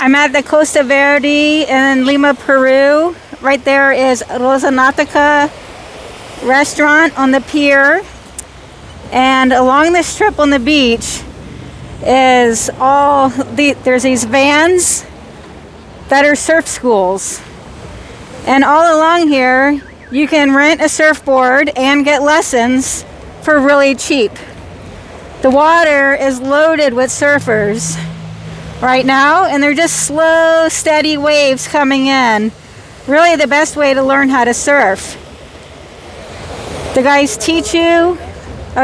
I'm at the Costa Verde in Lima, Peru. Right there is Rosa Nautica restaurant on the pier. And along this strip on the beach is there's these vans that are surf schools. And all along here, you can rent a surfboard and get lessons for really cheap. The water is loaded with surfers right now, and they're just slow, steady waves coming in. Really the best way to learn how to surf. The guys teach you. Oh,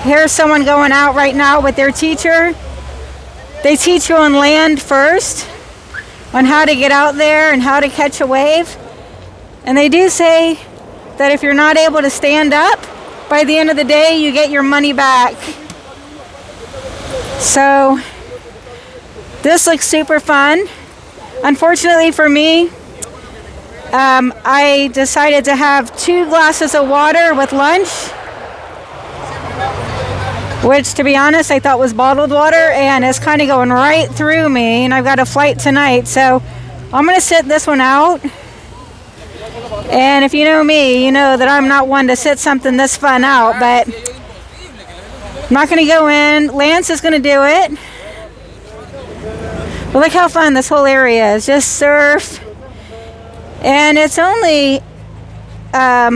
here's someone going out right now with their teacher. They teach you on land first, on how to get out there and how to catch a wave. And they do say that if you're not able to stand up, by the end of the day, you get your money back. So this looks super fun. Unfortunately for me, I decided to have 2 glasses of water with lunch, which, to be honest, I thought was bottled water, and it's kind of going right through me, and I've got a flight tonight, so I'm going to sit this one out. And if you know me, you know that I'm not one to sit something this fun out, but I'm not going to go in. Lance is going to do it. But look how fun this whole area is. Just surf. And it's only, let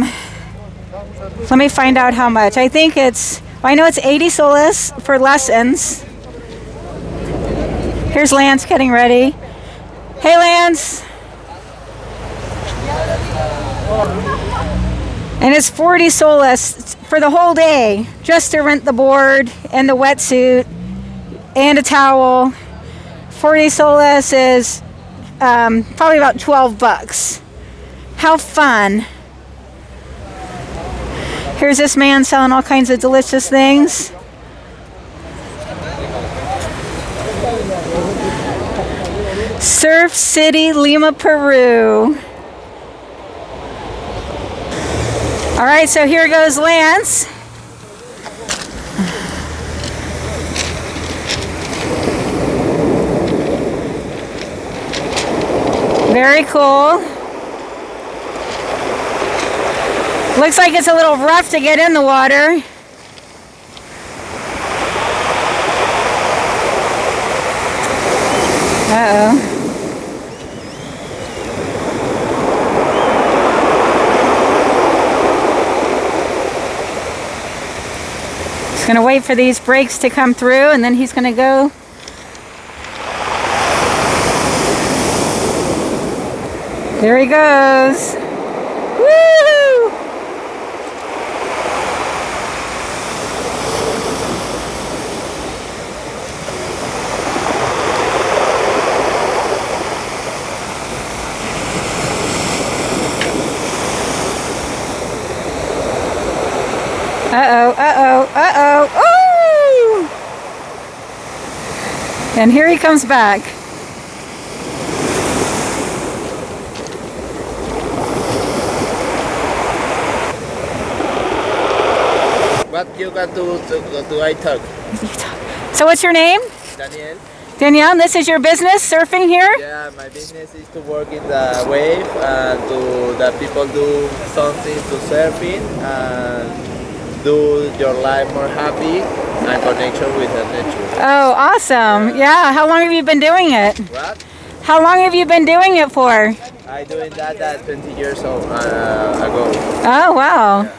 me find out how much. I think I know it's 80 soles for lessons. Here's Lance getting ready. Hey, Lance. And it's 40 soles for the whole day, just to rent the board and the wetsuit and a towel. 40 soles is probably about 12 bucks. How fun. Here's this man selling all kinds of delicious things. Surf City, Lima, Peru. All right, so here goes Lance. Very cool. Looks like it's a little rough to get in the water. Uh-oh. He's gonna wait for these brakes to come through, and then he's gonna go. There he goes. Woo! Uh-oh, uh-oh, uh-oh. Ooh! And here he comes back. What you got to I talk? So what's your name? Daniel. Danielle, and this is your business, surfing here? Yeah, my business is to work in the wave and to the people do something to surfing and do your life more happy and connection with the nature. Oh, awesome. Yeah, how long have you been doing it? What? How long have you been doing it for? I doing that 20 years ago. Oh, wow. Yeah.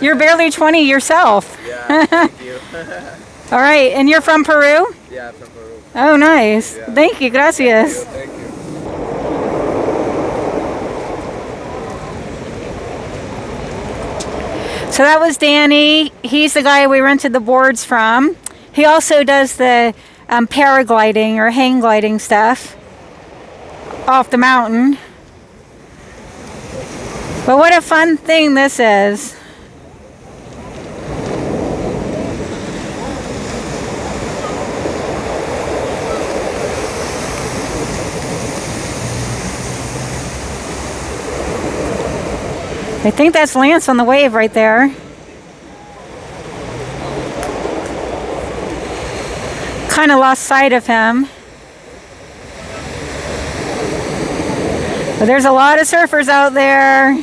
You're barely 20 yourself. Yeah, thank you. All right, and you're from Peru? Yeah, from Peru. Oh, nice. Yeah. Thank you, gracias. Thank you. So that was Danny. He's the guy we rented the boards from. He also does the paragliding or hang gliding stuff off the mountain. But what a fun thing this is. I think that's Lance on the wave right there. Kind of lost sight of him. But there's a lot of surfers out there.